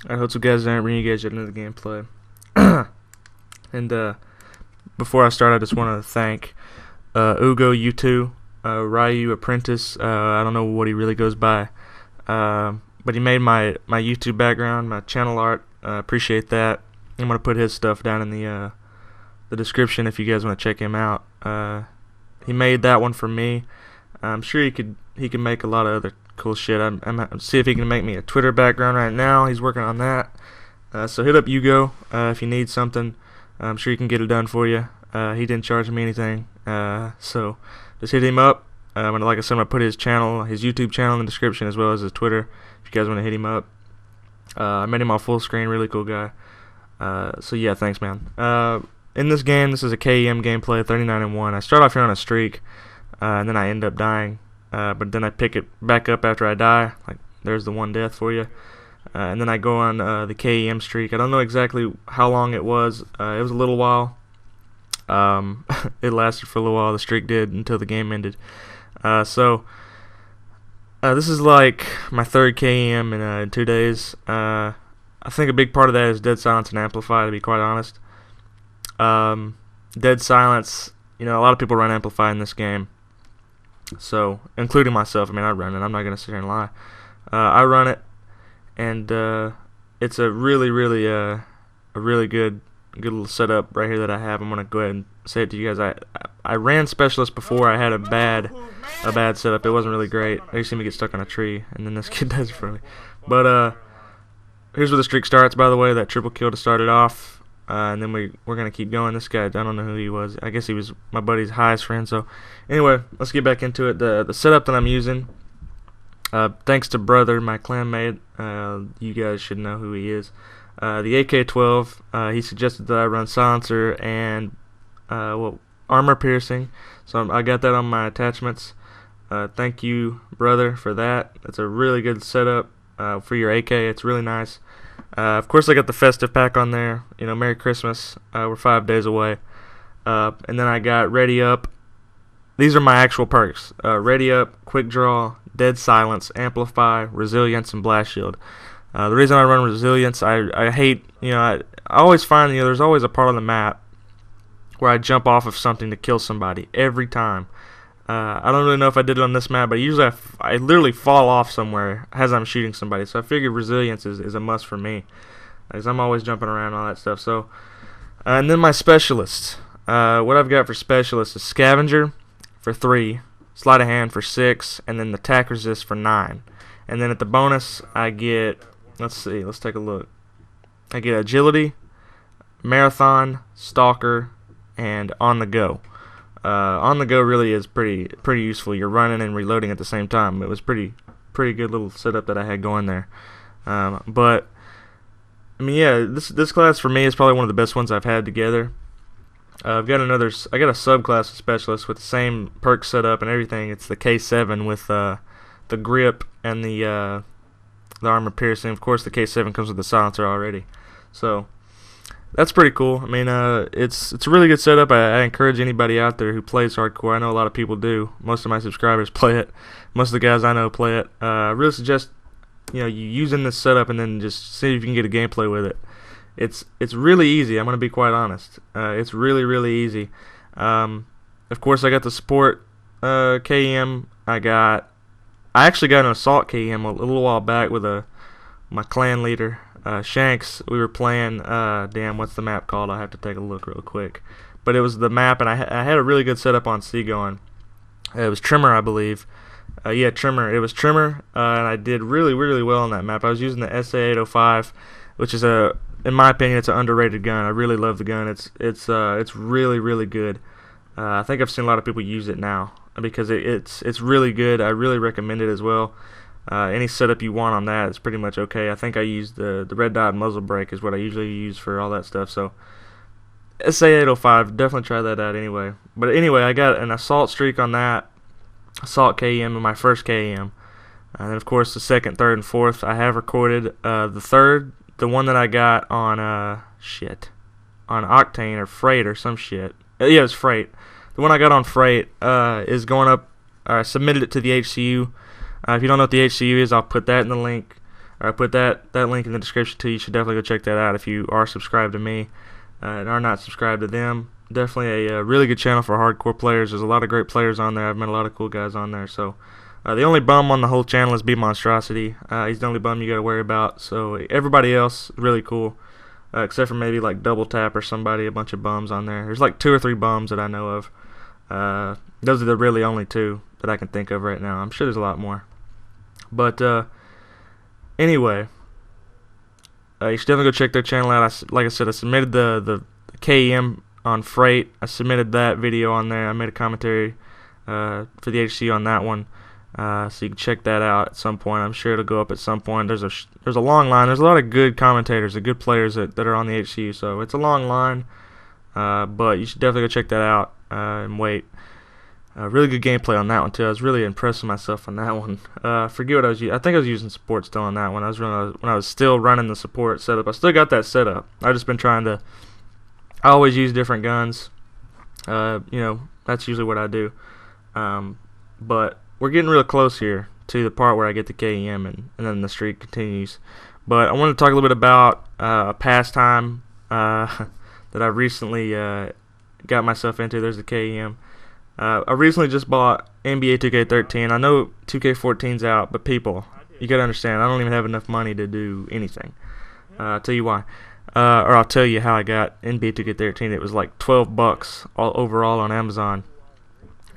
Alright, what's up guys, I'm bringing you guys yet another gameplay. And before I start, I just want to thank Ugo U2, RyuApprentice. I don't know what he really goes by, but he made my YouTube background, my channel art. Appreciate that. I'm gonna put his stuff down in the description if you guys want to check him out. He made that one for me. I'm sure he can make a lot of other cool shit. I'm see if he can make me a Twitter background right now. He's working on that. So hit up Ugo if you need something. I'm sure he can get it done for you. He didn't charge me anything. So just hit him up. And like I said, I'm gonna put his channel, his YouTube channel in the description as well as his Twitter if you guys want to hit him up. I met him on full screen, really cool guy. So yeah, thanks man. In this game, this is a K.E.M gameplay, 39-1. I start off here on a streak, and then I end up dying. But then I pick it back up after I die. Like, there's the one death for you. And then I go on the K.E.M streak. I don't know exactly how long it was. It was a little while. It lasted for a little while. The streak did until the game ended. So this is like my third K.E.M in 2 days. I think a big part of that is dead silence and amplify, to be quite honest. Dead silence, you know, a lot of people run amplify in this game. So, including myself, I mean, I run it. I'm not going to sit here and lie. I run it, and it's a really good little setup right here that I have. I'm going to go ahead and say it to you guys. I ran specialist before. I had a bad setup. It wasn't really great. I used to see me get stuck on a tree, and then this kid does it for me. But here's where the streak starts, by the way. That triple kill to start it off. And then we're going to keep going. This guy, I don't know who he was. I guess he was my buddy's highest friend. So anyway, let's get back into it. The setup that I'm using, thanks to Brother, my clanmate, you guys should know who he is. The AK-12, he suggested that I run silencer and armor piercing. So I got that on my attachments. Thank you, Brother, for that. It's a really good setup for your AK. It's really nice. Of course, I got the festive pack on there. You know, Merry Christmas. We're 5 days away. And then I got Ready Up. These are my actual perks. Ready Up, Quick Draw, Dead Silence, Amplify, Resilience, and Blast Shield. The reason I run Resilience, I hate, you know, I always find, you know, there's always a part on the map where I jump off of something to kill somebody every time. I don't really know if I did it on this map, but usually I literally fall off somewhere as I'm shooting somebody. So I figured Resilience is a must for me, because I'm always jumping around and all that stuff. So, and then my specialists. What I've got for specialists is Scavenger for 3, Sleight of Hand for 6, and then the Attack Resist for 9. And then at the bonus, I get, let's take a look. I get Agility, Marathon, Stalker, and On the Go. On the go really is pretty useful. You're running and reloading at the same time. It was pretty good little setup that I had going there. But I mean, yeah, this class for me is probably one of the best ones I've had together. I got a subclass of specialist with the same perk setup and everything. It's the K7 with the grip and the armor piercing. Of course, the K7 comes with the silencer already. So that's pretty cool. I mean, it's a really good setup. I encourage anybody out there who plays hardcore. I know a lot of people do. Most of my subscribers play it. Most of the guys I know play it. I really suggest, you know, you using this setup and then just see if you can get a gameplay with it. It's really easy. I'm gonna be quite honest. It's really easy. Of course, I got the support K.E.M. I actually got an assault K.E.M. a little while back with my clan leader. Shanks. We were playing, damn, what's the map called? I'll have to take a look real quick. But it was the map, and I had a really good setup on C going. It was Trimmer, I believe. Yeah, Trimmer. It was Trimmer, and I did really well on that map. I was using the SA-805, which is in my opinion, it's an underrated gun. I really love the gun. It's really good. I think I've seen a lot of people use it now because it's really good. I really recommend it as well. Any setup you want on that is pretty much okay. I think I use the red dot muzzle brake is what I usually use for all that stuff. So SA-805, definitely try that out anyway. But anyway, I got an assault streak on that. Assault K.E.M. in my first K.E.M. And then of course the second, third, and fourth I have recorded. The third, the one that I got on on Octane or Freight or some shit. Yeah, it was Freight. The one I got on Freight is going up. I submitted it to the HCU. If you don't know what the HCU is, I'll put that in the link. I put that link in the description too. You should definitely go check that out if you are subscribed to me and are not subscribed to them. Definitely a really good channel for hardcore players. There's a lot of great players on there. I've met a lot of cool guys on there. So the only bum on the whole channel is B-Monstrosity. He's the only bum you got to worry about. So everybody else is really cool, except for maybe like Double Tap or somebody. A bunch of bums on there. There's like 2 or 3 bums that I know of. Those are the really only 2 that I can think of right now. I'm sure there's a lot more. But anyway, you should definitely go check their channel out. Like I said, I submitted the K.E.M. on Freight. I submitted that video on there. I made a commentary for the HCU on that one. So you can check that out at some point. I'm sure it'll go up at some point. There's a long line. There's a lot of good commentators, good players that are on the HCU. So it's a long line, but you should definitely go check that out and wait. Really good gameplay on that one too. I was really impressed with myself on that one. Forget what I was using. I think I was using support still on that one. When I was still running the support setup. I still got that setup. I've just been trying to. I always use different guns. That's usually what I do. But we're getting real close here to the part where I get the K.E.M. and then the streak continues. But I want to talk a little bit about a pastime that I recently got myself into. There's the K.E.M. I recently just bought NBA 2K13. I know 2K14's out, but people, you gotta understand, I don't even have enough money to do anything. I'll tell you why. Or I'll tell you how I got NBA 2K13. It was like $12 overall on Amazon.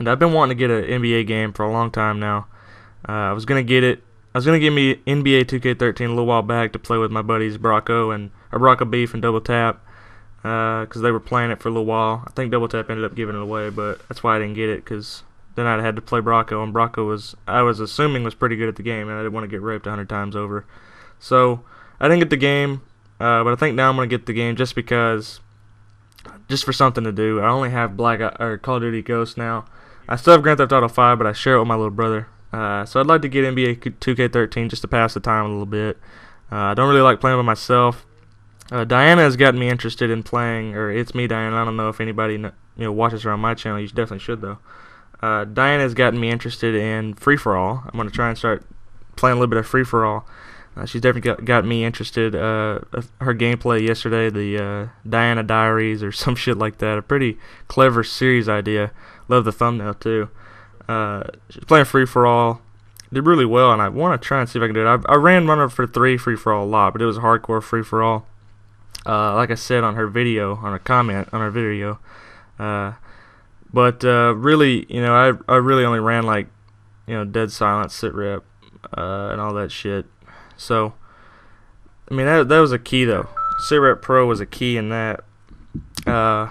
And I've been wanting to get an NBA game for a long time now. I was gonna get me NBA 2K13 a little while back to play with my buddies Brocco Beef and Double Tap, because they were playing it for a little while. I think Double Tap ended up giving it away, but that's why I didn't get it, because then I had to play Brocco, and Brocco I was assuming was pretty good at the game, and I didn't want to get raped 100 times over. So I didn't get the game, but I think now I'm gonna get the game just for something to do. I only have Call of Duty Ghost now. I still have Grand Theft Auto 5, but I share it with my little brother. So I'd like to get NBA 2K13 just to pass the time a little bit. I don't really like playing by myself. Diana has gotten me interested in playing, or it's me, Diana. I don't know if anybody watches her on my channel. You definitely should, though. Diana has gotten me interested in free-for-all. I'm going to try and start playing a little bit of free-for-all. She's definitely got me interested. Her gameplay yesterday, the Diana Diaries or some shit like that. A pretty clever series idea. Love the thumbnail too. She's playing free-for-all. Did really well, and I want to try and see if I can do it. I ran Runner for 3 free-for-all a lot, but it was a hardcore free-for-all. Like I said on her video, on a comment on her video. But really, I really only ran like, dead silence, sit rep, and all that shit. So, I mean, that was a key though. Sit rep Pro was a key in that. I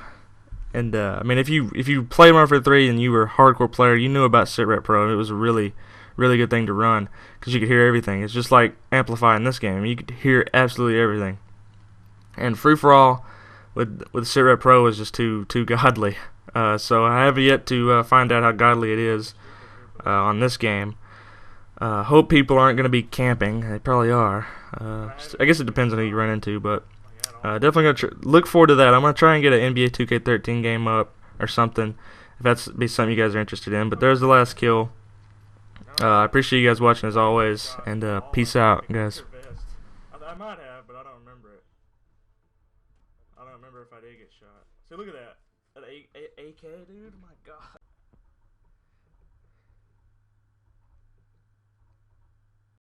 mean, if you played Runner for 3 and you were a hardcore player, you knew about Sit rep Pro. It was a really good thing to run because you could hear everything. It's just like Amplify in this game. You could hear absolutely everything. And free for all with Sit rep Pro is just too godly. So I have yet to find out how godly it is on this game. Hope people aren't going to be camping. They probably are. I guess it depends on who you run into, but definitely going to look forward to that. I'm going to try and get an NBA 2K13 game up or something, if that's be something you guys are interested in. But there's the last kill. I appreciate you guys watching as always, and peace out, guys. I might have, but I don't remember it. I don't remember if I did get shot. See, look at that. That AK, dude. My God.